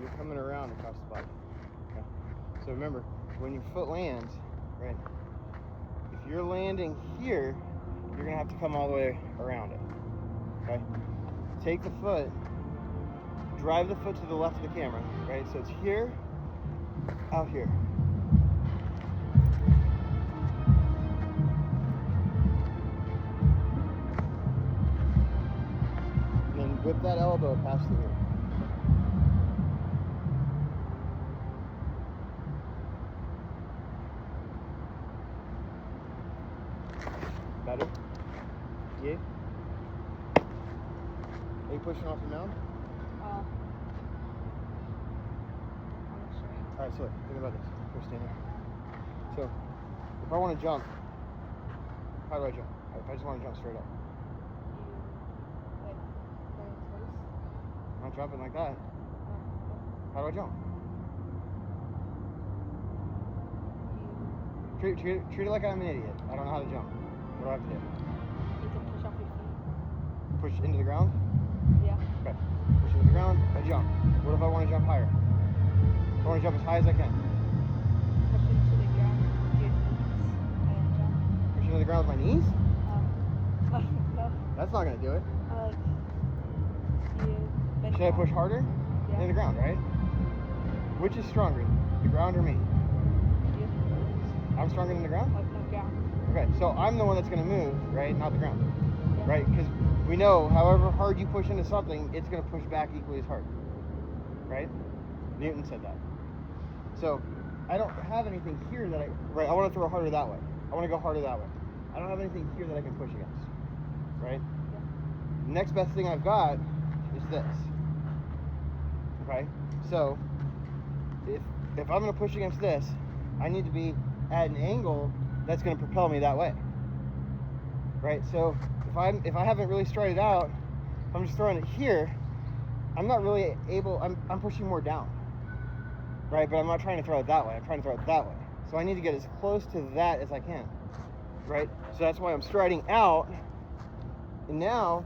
you're coming around across the body. Okay? So remember, when your foot lands, right, if you're landing here, you're gonna have to come all the way around it. Okay? Take the foot, drive the foot to the left of the camera, right? So it's here, out here. And then whip that elbow past the ear. Better? Yeah? Are you pushing off the mound? I'm not sure. Alright, so think about this. We're standing here. So, if I want to jump, how do I jump? If I just want to jump straight up. I'm not jumping like that. How do I jump? Treat it like I'm an idiot. I don't know how to jump. What do I have to do? You can push off your feet. Push into the ground? Yeah. Okay. Push into the ground, I jump. What if I want to jump higher? I want to jump as high as I can. Push into the ground with your knees and jump. Push into the ground with my knees? No. That's not going to do it. You bend Should I down. push harder? Yeah. In the ground, right? Which is stronger, the ground or me? You. I'm stronger than the ground? Like the ground. Okay, so I'm the one that's going to move, right? Not the ground. Yeah. Right? Because we know however hard you push into something, it's going to push back equally as hard. Right? Newton said that. So I don't have anything here that I want to throw harder that way. I want to go harder that way. I don't have anything here that I can push against. Right? Yeah. Next best thing I've got is this. Okay? So if I'm going to push against this, I need to be at an angle that's going to propel me that way. Right? So if I haven't really started out, if I'm just throwing it here, I'm not really able, I'm pushing more down. Right? But I'm not trying to throw it that way. I'm trying to throw it that way. So I need to get as close to that as I can. Right? So that's why I'm striding out. And now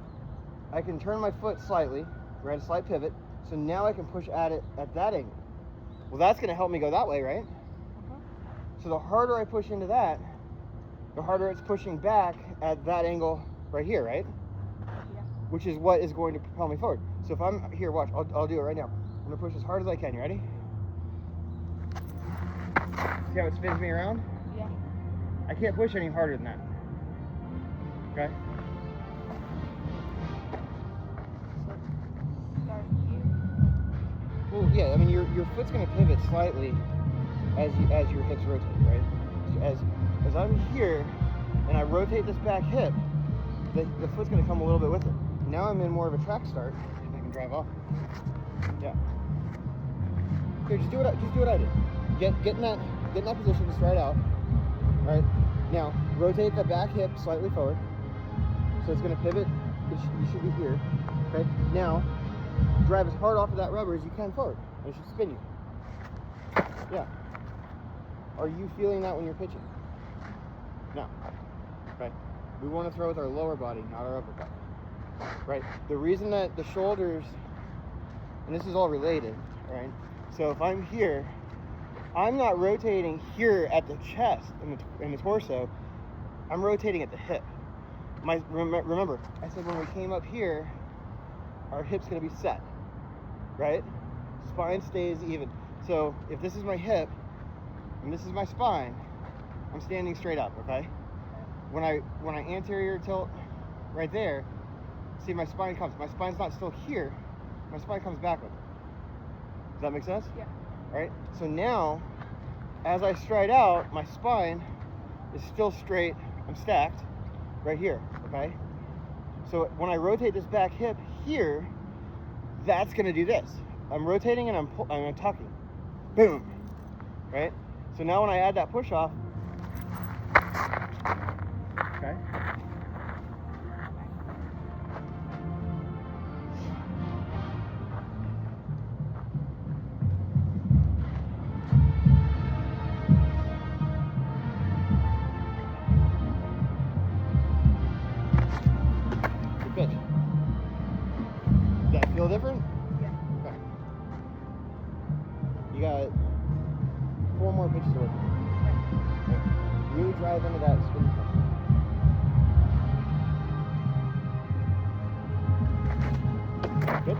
I can turn my foot slightly, right? A slight pivot. So now I can push at it at that angle. Well, that's going to help me go that way, right? So the harder I push into that, the harder it's pushing back at that angle right here, right? Yeah. Which is what is going to propel me forward. So if I'm here, watch, I'll do it right now. I'm going to push as hard as I can. You ready? See how it spins me around? Yeah. I can't push any harder than that. Okay? So start here. Well, yeah, I mean, your foot's going to pivot slightly as your hips rotate, right? So as I'm here and I rotate this back hip, the foot's going to come a little bit with it. Now I'm in more of a track start, and I can drive off. Yeah. Here, just do what I did. Get in that position to stride out. All right. Now rotate the back hip slightly forward, so it's going to pivot. You should be here. Okay. Now drive as hard off of that rubber as you can forward, and it should spin you. Yeah. Are you feeling that when you're pitching? No. Right. We want to throw with our lower body, not our upper body. Right. The reason that the shoulders, and this is all related, right? So if I'm here, I'm not rotating here at the chest and the torso. I'm rotating at the hip. Remember, I said when we came up here, our hip's going to be set, right? Spine stays even. So if this is my hip and this is my spine, I'm standing straight up, okay? When I anterior tilt right there, see my spine comes. My spine's not still here. My spine comes backward. Does that make sense? Yeah. Right? So now, as I stride out, my spine is still straight. I'm stacked right here, okay? So when I rotate this back hip here, that's going to do this. I'm rotating and I'm tucking. Boom. Right? So now when I add that push off, okay? Good pitch. Does that feel different? Yeah. Okay. You got 4 more pitches to work on. Okay. Really drive into that spin point. Good.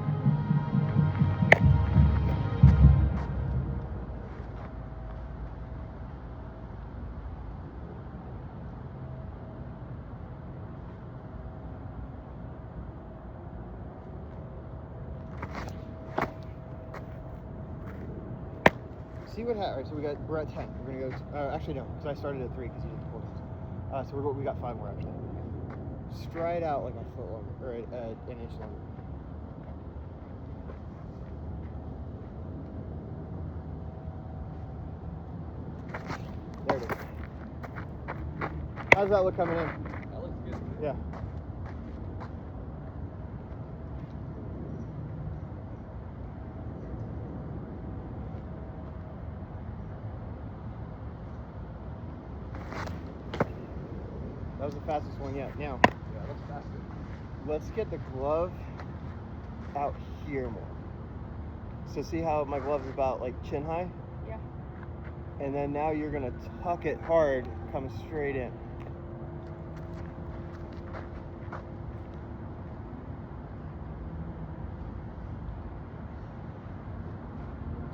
See what happens. So we're at 10. We're gonna go. Actually no, because I started at 3 because you did the pull downs. So we got 5 more actually. Stride out like a foot longer or an inch longer. There it is. How's that look coming in? That looks good. Yeah. That was the fastest one yet. Now, Yeah, it looks faster. let's get the glove out here more. So see how my glove's about like chin high? Yeah. And then now you're gonna tuck it hard, come straight in.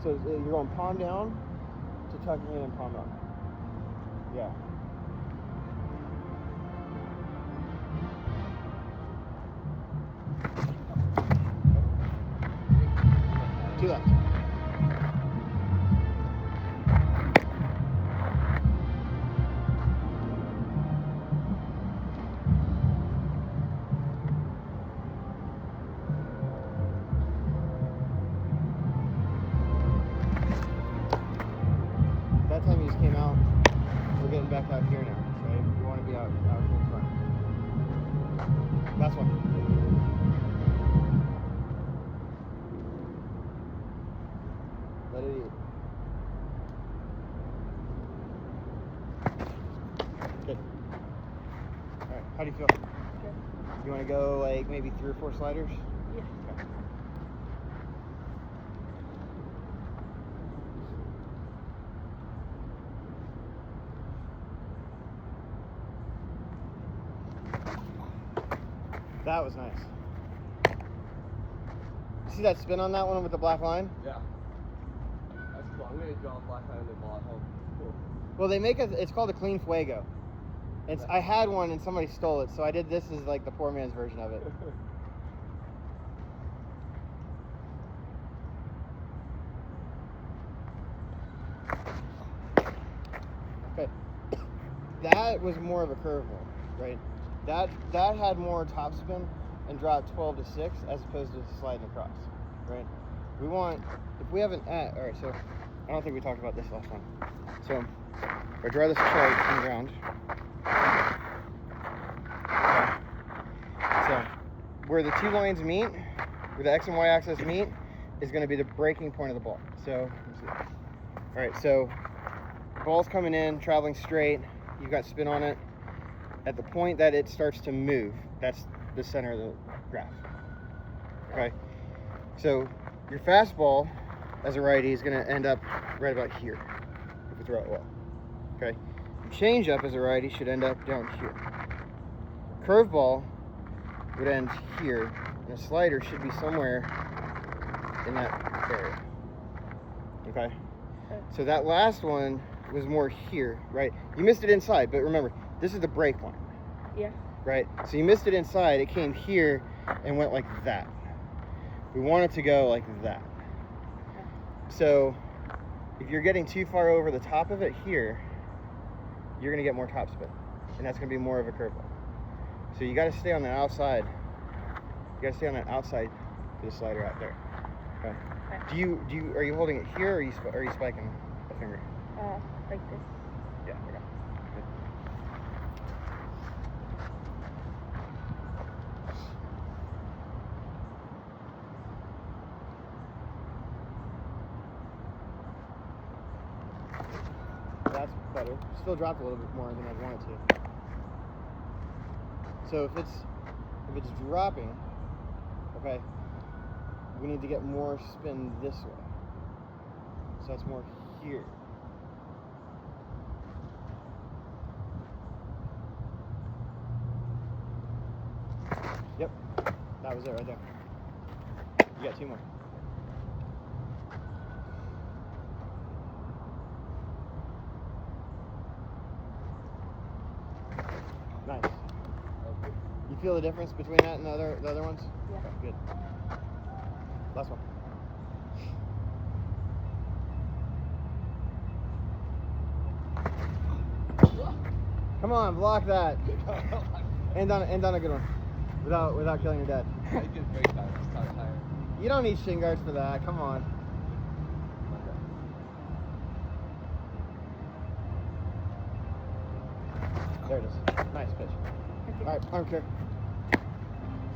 So you're going palm down to tucking in and palm up. Yeah. Two left. That time you just came out. We're getting back out here now, right? You want to be out here in front. Last one. Let it eat. Good. All right. How do you feel? Good. You want to go like maybe 3 or 4 sliders? Yeah. Okay. That was nice. You see that spin on that one with the black line? Yeah. That's cool. I'm gonna draw a black line in the ball at home. Cool. Well, they make it's called a clean fuego. And I had one and somebody stole it, so I did this as like the poor man's version of it. Okay. That was more of a curveball, right? That had more topspin and dropped 12 to 6 as opposed to sliding across, right? We want, if we have an all right, so I don't think we talked about this last one. So if I draw this chart on the ground. So where the 2 lines meet, where the X and Y axis meet, is going to be the breaking point of the ball. So, all right, so ball's coming in, traveling straight, you've got spin on it. At the point that it starts to move, that's the center of the graph. Okay, so your fastball as a righty is going to end up right about here if you throw it well. Okay, your changeup as a righty should end up down here. Curveball would end here, and a slider should be somewhere in that area. Okay, so that last one was more here, right? You missed it inside, but remember, this is the break line. Yeah. Right? So you missed it inside, it came here and went like that. We want it to go like that. So if you're getting too far over the top of it here, you're gonna get more topspin. And that's gonna be more of a curveball. So you gotta stay on the outside. You gotta stay on that outside for the slider out there. Okay. Okay. Are you holding it here or are you spiking a finger? Like this. Yeah, okay. Good. That's better. Still dropped a little bit more than I wanted to. So if it's dropping, okay, we need to get more spin this way. So that's more here. Yep. That was it right there. You got 2 more. Nice. You feel the difference between that and the other ones? Yeah. Okay, good. Last one. Come on, block that. End on a good one. Without killing your dad. I did break that. It's not tired. You don't need shin guards for that. Come on. There it is. Nice pitch. Okay. All right, arm care.